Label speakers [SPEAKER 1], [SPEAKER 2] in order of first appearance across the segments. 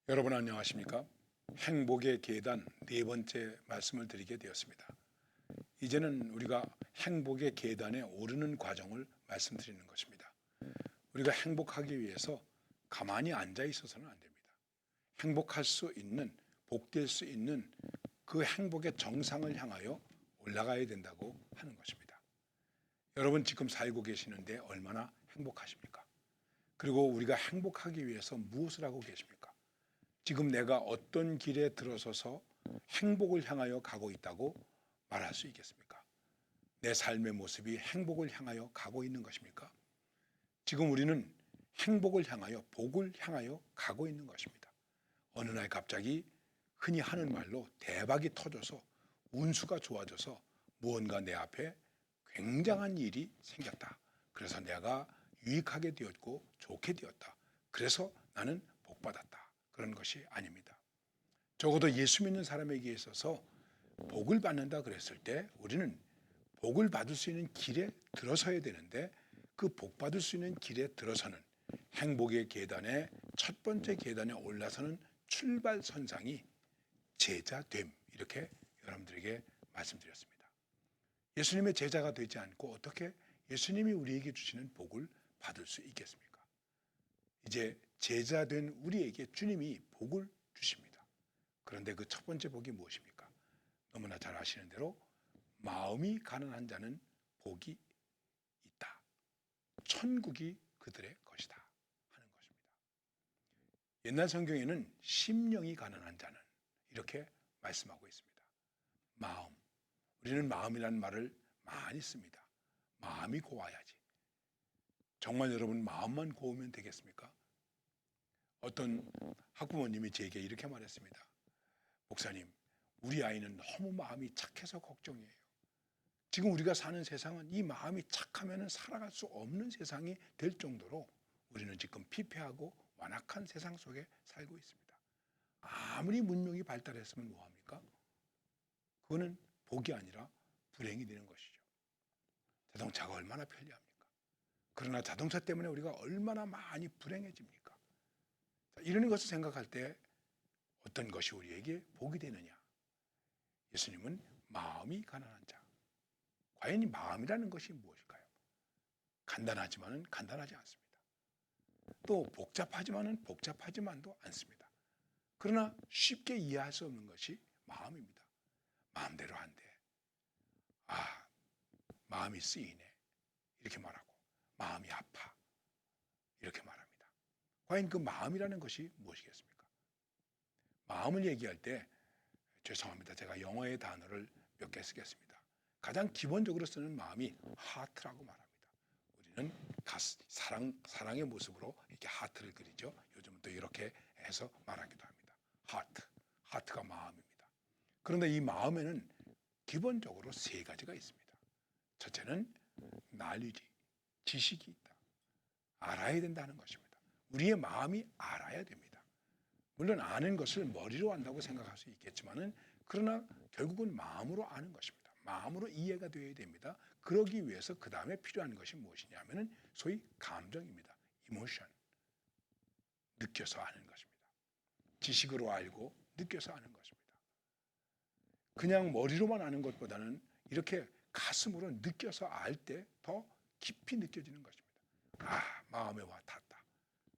[SPEAKER 1] 여러분 안녕하십니까? 행복의 계단 네 번째 말씀을 드리게 되었습니다. 이제는 우리가 행복의 계단에 오르는 과정을 말씀드리는 것입니다. 우리가 행복하기 위해서 가만히 앉아 있어서는 안 됩니다. 행복할 수 있는, 복될 수 있는 그 행복의 정상을 향하여 올라가야 된다고 하는 것입니다. 여러분 지금 살고 계시는데 얼마나 행복하십니까? 그리고 우리가 행복하기 위해서 무엇을 하고 계십니까? 지금 내가 어떤 길에 들어서서 행복을 향하여 가고 있다고 말할 수 있겠습니까? 내 삶의 모습이 행복을 향하여 가고 있는 것입니까? 지금 우리는 행복을 향하여, 복을 향하여 가고 있는 것입니다. 어느 날 갑자기 흔히 하는 말로 대박이 터져서 운수가 좋아져서 무언가 내 앞에 굉장한 일이 생겼다. 그래서 내가 유익하게 되었고 좋게 되었다. 그래서 나는 복받았다. 그런 것이 아닙니다. 적어도 예수 믿는 사람에게 있어서 복을 받는다 그랬을 때 우리는 복을 받을 수 있는 길에 들어서야 되는데, 그 복 받을 수 있는 길에 들어서는 행복의 계단의 첫 번째 계단에 올라서는 출발선상이 제자됨, 이렇게 여러분들에게 말씀드렸습니다. 예수님의 제자가 되지 않고 어떻게 예수님이 우리에게 주시는 복을 받을 수 있겠습니까? 이제 제자된 우리에게 주님이 복을 주십니다. 그런데 그 첫 번째 복이 무엇입니까? 너무나 잘 아시는 대로 마음이 가난한 자는 복이 있다. 천국이 그들의 것이다 하는 것입니다. 옛날 성경에는 심령이 가난한 자는 이렇게 말씀하고 있습니다. 마음. 우리는 마음이라는 말을 많이 씁니다. 마음이 고와야지. 정말 여러분 마음만 고우면 되겠습니까? 어떤 학부모님이 제게 이렇게 말했습니다. 목사님, 우리 아이는 너무 마음이 착해서 걱정이에요. 지금 우리가 사는 세상은 이 마음이 착하면 살아갈 수 없는 세상이 될 정도로 우리는 지금 피폐하고 완악한 세상 속에 살고 있습니다. 아무리 문명이 발달했으면 뭐합니까? 그거는 복이 아니라 불행이 되는 것이죠. 자동차가 얼마나 편리합니까? 그러나 자동차 때문에 우리가 얼마나 많이 불행해집니까? 이런 것을 생각할 때 어떤 것이 우리에게 복이 되느냐? 예수님은 마음이 가난한 자. 과연 이 마음이라는 것이 무엇일까요? 간단하지만은 간단하지 않습니다. 또 복잡하지만은 복잡하지만도 않습니다. 그러나 쉽게 이해할 수 없는 것이 마음입니다. 마음대로 안 돼. 마음이 쓰이네. 이렇게 말하고, 마음이 아파. 이렇게 말합니다. 과연 그 마음이라는 것이 무엇이겠습니까? 마음을 얘기할 때, 죄송합니다. 제가 영어의 단어를 몇 개 쓰겠습니다. 가장 기본적으로 쓰는 마음이 하트라고 말합니다. 우리는 사랑의 모습으로 이렇게 하트를 그리죠. 요즘은 또 이렇게 해서 말하기도 합니다. 하트가 마음입니다. 그런데 이 마음에는 기본적으로 세 가지가 있습니다. 첫째는 knowledge, 지식이 있다. 알아야 된다는 것입니다. 우리의 마음이 알아야 됩니다. 물론 아는 것을 머리로 안다고 생각할 수 있겠지만은, 그러나 결국은 마음으로 아는 것입니다. 마음으로 이해가 되어야 됩니다. 그러기 위해서 그 다음에 필요한 것이 무엇이냐면은 소위 감정입니다. emotion. 느껴서 아는 것입니다. 지식으로 알고 느껴서 아는 것입니다. 그냥 머리로만 아는 것보다는 이렇게 가슴으로 느껴서 알 때 더 깊이 느껴지는 것입니다. 마음에 와 닿았다.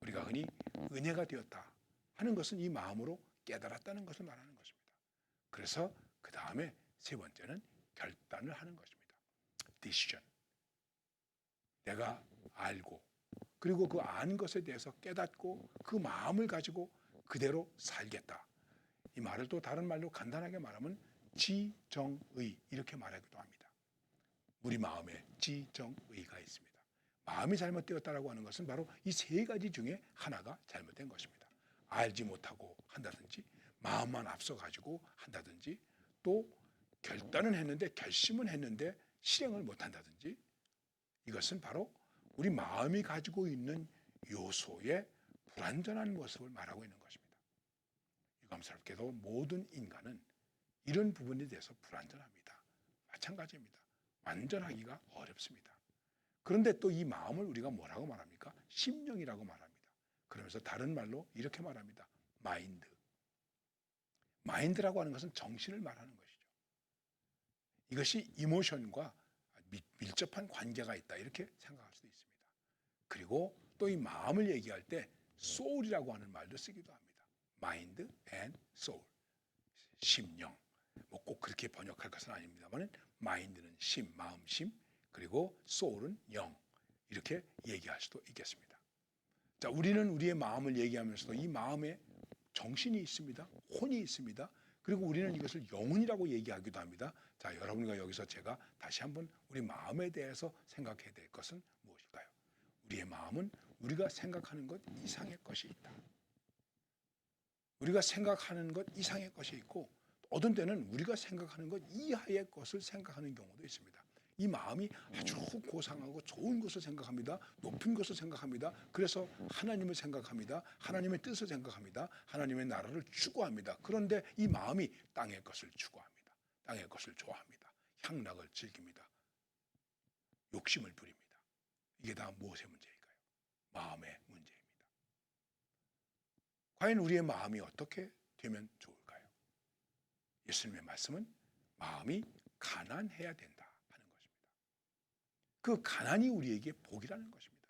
[SPEAKER 1] 우리가 흔히 은혜가 되었다 하는 것은 이 마음으로 깨달았다는 것을 말하는 것입니다. 그래서 그 다음에 세 번째는 결단을 하는 것입니다. decision. 내가 알고, 그리고 그 아는 것에 대해서 깨닫고 그 마음을 가지고 그대로 살겠다. 이 말을 또 다른 말로 간단하게 말하면 지정의, 이렇게 말하기도 합니다. 우리 마음에 지정의가 있습니다. 마음이 잘못되었다라고 하는 것은 바로 이 세 가지 중에 하나가 잘못된 것입니다. 알지 못하고 한다든지, 마음만 앞서가지고 한다든지, 또 결단은 했는데, 결심은 했는데 실행을 못한다든지, 이것은 바로 우리 마음이 가지고 있는 요소의 불완전한 모습을 말하고 있는 것입니다. 유감스럽게도 모든 인간은 이런 부분에 대해서 불완전합니다. 마찬가지입니다. 완전하기가 어렵습니다. 그런데 또 이 마음을 우리가 뭐라고 말합니까? 심령이라고 말합니다. 그러면서 다른 말로 이렇게 말합니다. 마인드. 마인드라고 하는 것은 정신을 말하는 것이죠. 이것이 이모션과 밀접한 관계가 있다 이렇게 생각할 수도 있습니다. 그리고 또 이 마음을 얘기할 때 soul이라고 하는 말도 쓰기도 합니다. mind and soul. 심령. 뭐 꼭 그렇게 번역할 것은 아닙니다만 mind는 심, 마음심, 그리고 soul은 영. 이렇게 얘기할 수도 있겠습니다. 자, 우리는 우리의 마음을 얘기하면서도 이 마음에 정신이 있습니다. 혼이 있습니다. 그리고 우리는 이것을 영혼이라고 얘기하기도 합니다. 자, 여러분과 여기서 제가 다시 한번 우리 마음에 대해서 생각해야 될 것은 무엇일까요? 우리의 마음은 우리가 생각하는 것 이상의 것이 있다. 우리가 생각하는 것 이상의 것이 있고 어떤 때는 우리가 생각하는 것 이하의 것을 생각하는 경우도 있습니다. 이 마음이 아주 고상하고 좋은 것을 생각합니다. 높은 것을 생각합니다. 그래서 하나님을 생각합니다. 하나님의 뜻을 생각합니다. 하나님의 나라를 추구합니다. 그런데 이 마음이 땅의 것을 추구합니다. 땅의 것을 좋아합니다. 향락을 즐깁니다. 욕심을 부립니다. 이게 다 무엇의 문제일까요? 마음의 문제입니다. 과연 우리의 마음이 어떻게 되면 좋을까요? 예수님의 말씀은 마음이 가난해야 된다. 그 가난이 우리에게 복이라는 것입니다.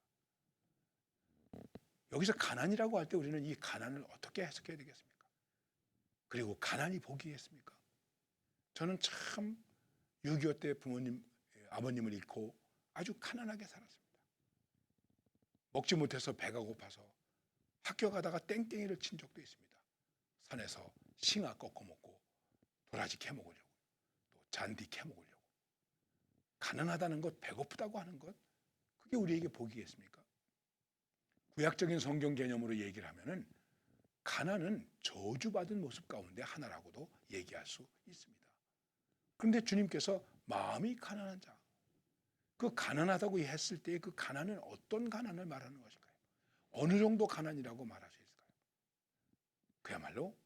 [SPEAKER 1] 여기서 가난이라고 할 때 우리는 이 가난을 어떻게 해석해야 되겠습니까? 그리고 가난이 복이겠습니까? 저는 참 6.25 때 부모님, 아버님을 잃고 아주 가난하게 살았습니다. 먹지 못해서 배가 고파서 학교 가다가 땡땡이를 친 적도 있습니다. 산에서 싱아 꺾어 먹고 도라지 캐 먹으려고, 또 잔디 캐 먹으려고. 가난하다는 것, 배고프다고 하는 것, 그게 우리에게 복이겠습니까? 구약적인 성경 개념으로 얘기를 하면은 가난은 저주받은 모습 가운데 하나라고도 얘기할 수 있습니다. 그런데 주님께서 마음이 가난한 자, 그 가난하다고 했을 때 그 가난은 어떤 가난을 말하는 것일까요? 어느 정도 가난이라고 말할 수 있을까요? 그야말로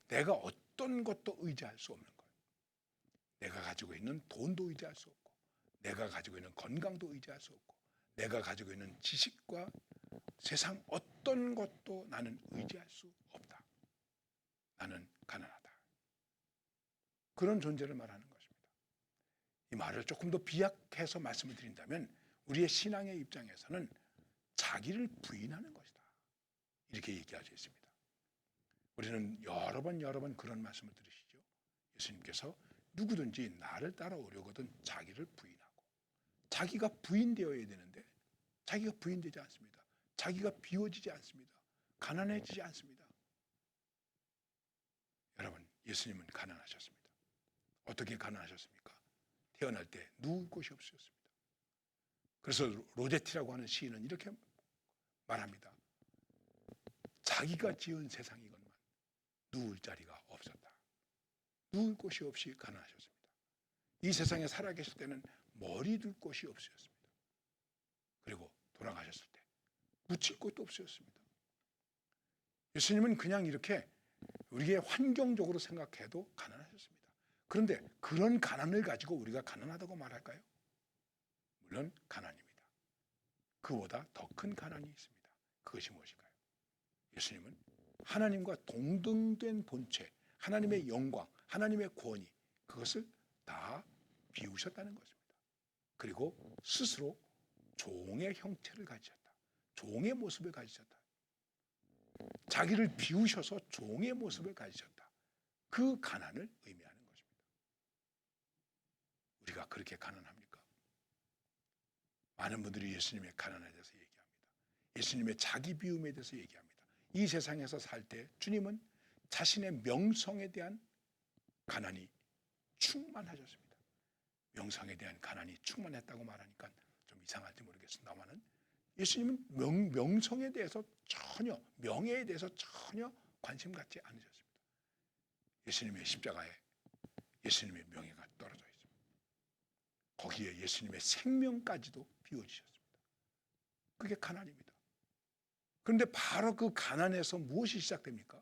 [SPEAKER 1] 내가 어떤 것도 의지할 수 없는 것. 내가 가지고 있는 돈도 의지할 수 없고, 내가 가지고 있는 건강도 의지할 수 없고, 내가 가지고 있는 지식과 세상 어떤 것도 나는 의지할 수 없다. 나는 가난하다. 그런 존재를 말하는 것입니다. 이 말을 조금 더 비약해서 말씀을 드린다면 우리의 신앙의 입장에서는 자기를 부인하는 것이다. 이렇게 얘기할 수 있습니다. 우리는 여러 번 그런 말씀을 들으시죠. 예수님께서 누구든지 나를 따라오려거든 자기를 부인하고, 자기가 부인되어야 되는데 자기가 부인되지 않습니다. 자기가 비워지지 않습니다. 가난해지지 않습니다. 여러분, 예수님은 가난하셨습니다. 어떻게 가난하셨습니까? 태어날 때 누울 곳이 없으셨습니다. 그래서 로제티라고 하는 시인은 이렇게 말합니다. 자기가 지은 세상이건만 누울 자리가 없었다. 누울 곳이 없이 가난하셨습니다. 이 세상에 살아계실 때는 머리 둘 곳이 없으셨습니다. 그리고 돌아가셨을 때 묻힐 곳도 없으셨습니다. 예수님은 그냥 이렇게 우리의 환경적으로 생각해도 가난하셨습니다. 그런데 그런 가난을 가지고 우리가 가난하다고 말할까요? 물론 가난입니다. 그보다 더 큰 가난이 있습니다. 그것이 무엇일까요? 예수님은 하나님과 동등된 본체, 하나님의 영광, 하나님의 권위, 그것을 다 비우셨다는 것입니다. 그리고 스스로 종의 형태를 가지셨다. 종의 모습을 가지셨다. 자기를 비우셔서 종의 모습을 가지셨다. 그 가난을 의미하는 것입니다. 우리가 그렇게 가난합니까? 많은 분들이 예수님의 가난에 대해서 얘기합니다. 예수님의 자기 비움에 대해서 얘기합니다. 이 세상에서 살 때 주님은 자신의 명성에 대한 가난이 충만하셨습니다. 명성에 대한 가난이 충만했다고 말하니까 좀 이상할지 모르겠습니다만은 예수님은 명성에 대해서 전혀, 명예에 대해서 전혀 관심 갖지 않으셨습니다. 예수님의 십자가에 예수님의 명예가 떨어져 있습니다. 거기에 예수님의 생명까지도 비워지셨습니다. 그게 가난입니다. 그런데 바로 그 가난에서 무엇이 시작됩니까?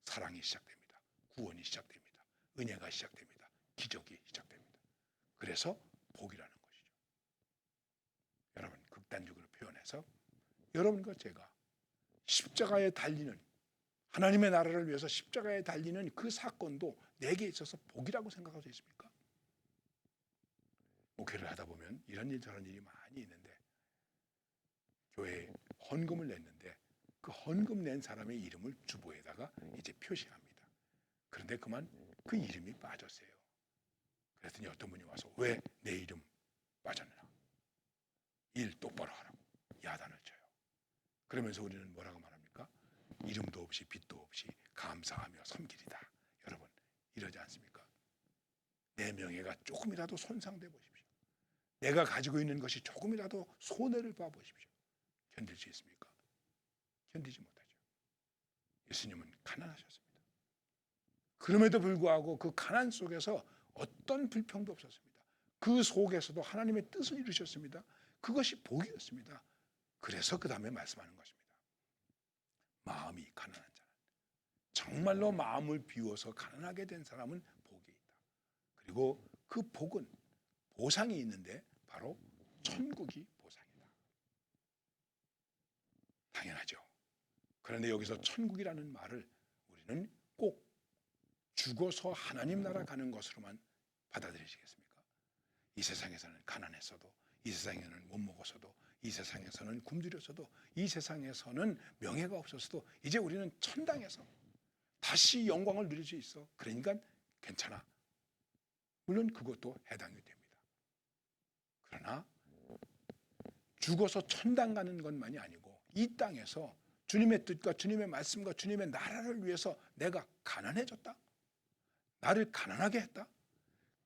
[SPEAKER 1] 사랑이 시작됩니다. 구원이 시작됩니다. 은혜가 시작됩니다. 기적이 시작됩니다. 그래서 복이라는 것이죠. 여러분, 극단적으로 표현해서 여러분과 제가 십자가에 달리는 하나님의 나라를 위해서 십자가에 달리는 그 사건도 내게 있어서 복이라고 생각할 수 있습니까? 목회를 하다 보면 이런 일 저런 일이 많이 있는데 교회에 헌금을 냈는데 그 헌금 낸 사람의 이름을 주보에다가 이제 표시합니다. 그런데 그만 그 이름이 빠졌어요. 그랬더니 어떤 분이 와서 왜 내 이름 빠졌나? 일 똑바로 하라고 야단을 쳐요. 그러면서 우리는 뭐라고 말합니까? 이름도 없이 빚도 없이 감사하며 섬기리다. 여러분 이러지 않습니까? 내 명예가 조금이라도 손상돼 보십시오. 내가 가지고 있는 것이 조금이라도 손해를 봐 보십시오. 견딜 수 있습니까? 견디지 못하죠. 예수님은 가난하셨습니다. 그럼에도 불구하고 그 가난 속에서 어떤 불평도 없었습니다. 그 속에서도 하나님의 뜻을 이루셨습니다. 그것이 복이었습니다. 그래서 그 다음에 말씀하는 것입니다. 마음이 가난한 자는, 정말로 마음을 비워서 가난하게 된 사람은 복이 있다. 그리고 그 복은 보상이 있는데 바로 천국이 보상이다. 당연하죠. 그런데 여기서 천국이라는 말을 우리는 꼭 죽어서 하나님 나라 가는 것으로만 받아들이시겠습니까? 이 세상에서는 가난했어도, 이 세상에는 못 먹었어도, 이 세상에서는 굶주렸어도, 이 세상에서는 명예가 없었어도 이제 우리는 천당에서 다시 영광을 누릴 수 있어. 그러니까 괜찮아. 물론 그것도 해당이 됩니다. 그러나 죽어서 천당 가는 것만이 아니고 이 땅에서 주님의 뜻과 주님의 말씀과 주님의 나라를 위해서 내가 가난해졌다. 나를 가난하게 했다.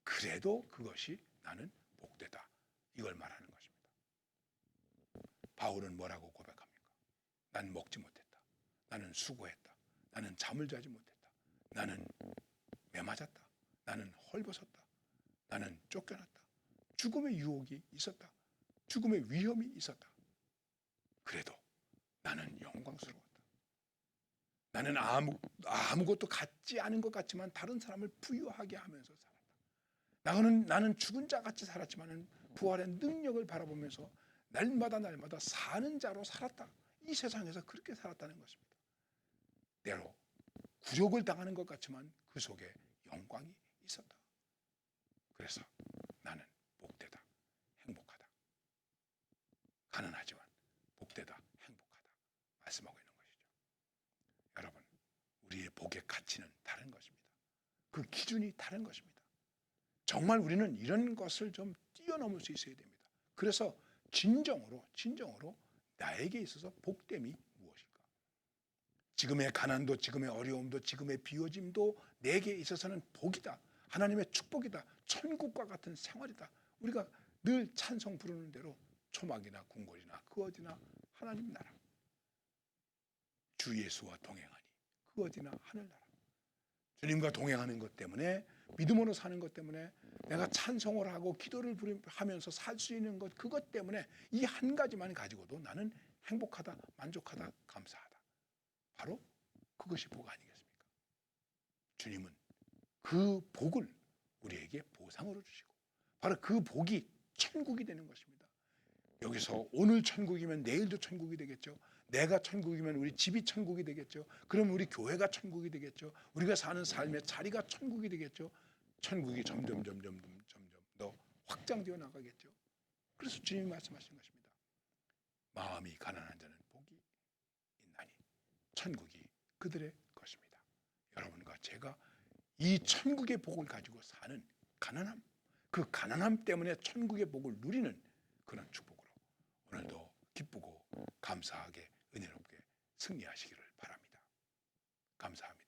[SPEAKER 1] 그래도 그것이 나는 복되다. 이걸 말하는 것입니다. 바울은 뭐라고 고백합니까? 난 먹지 못했다. 나는 수고했다. 나는 잠을 자지 못했다. 나는 매맞았다. 나는 헐벗었다. 나는 쫓겨났다. 죽음의 유혹이 있었다. 죽음의 위험이 있었다. 그래도 나는 영광스러웠다. 나는 아무것도 갖지 않은 것 같지만 다른 사람을 부유하게 하면서 살았다. 나는 죽은 자 같이 살았지만 부활의 능력을 바라보면서 날마다 사는 자로 살았다. 이 세상에서 그렇게 살았다는 것입니다. 때로 굴욕을 당하는 것 같지만 그 속에 영광이 있었다. 그래서 나는 복되다, 행복하다. 가난하지만 복되다, 행복하다 말씀하고 있는 것이죠. 여러분, 우리의 복의 가치는 다른 것입니다. 그 기준이 다른 것입니다. 정말 우리는 이런 것을 좀 뛰어넘을 수 있어야 됩니다. 그래서 진정으로 나에게 있어서 복됨이 무엇일까? 지금의 가난도, 지금의 어려움도, 지금의 비워짐도 내게 있어서는 복이다. 하나님의 축복이다. 천국과 같은 생활이다. 우리가 늘 찬송 부르는 대로 초막이나 궁궐이나 그 어디나 하나님 나라. 주 예수와 동행하니 그 어디나 하늘나라. 주님과 동행하는 것 때문에, 믿음으로 사는 것 때문에, 내가 찬송을 하고 기도를 하면서 살 수 있는 것, 그것 때문에 이 한 가지만 가지고도 나는 행복하다, 만족하다, 감사하다. 바로 그것이 복 아니겠습니까? 주님은 그 복을 우리에게 보상으로 주시고 바로 그 복이 천국이 되는 것입니다. 여기서 오늘 천국이면 내일도 천국이 되겠죠. 내가 천국이면 우리 집이 천국이 되겠죠. 그럼 우리 교회가 천국이 되겠죠. 우리가 사는 삶의 자리가 천국이 되겠죠. 천국이 점점 더 확장되어 나가겠죠. 그래서 주님이 말씀하신 것입니다. 마음이 가난한 자는 복이 있나니 천국이 그들의 것입니다. 여러분과 제가 이 천국의 복을 가지고 사는 가난함, 그 가난함 때문에 천국의 복을 누리는 그런 축복으로 오늘도 기쁘고 감사하게 은혜롭게 승리하시기를 바랍니다. 감사합니다.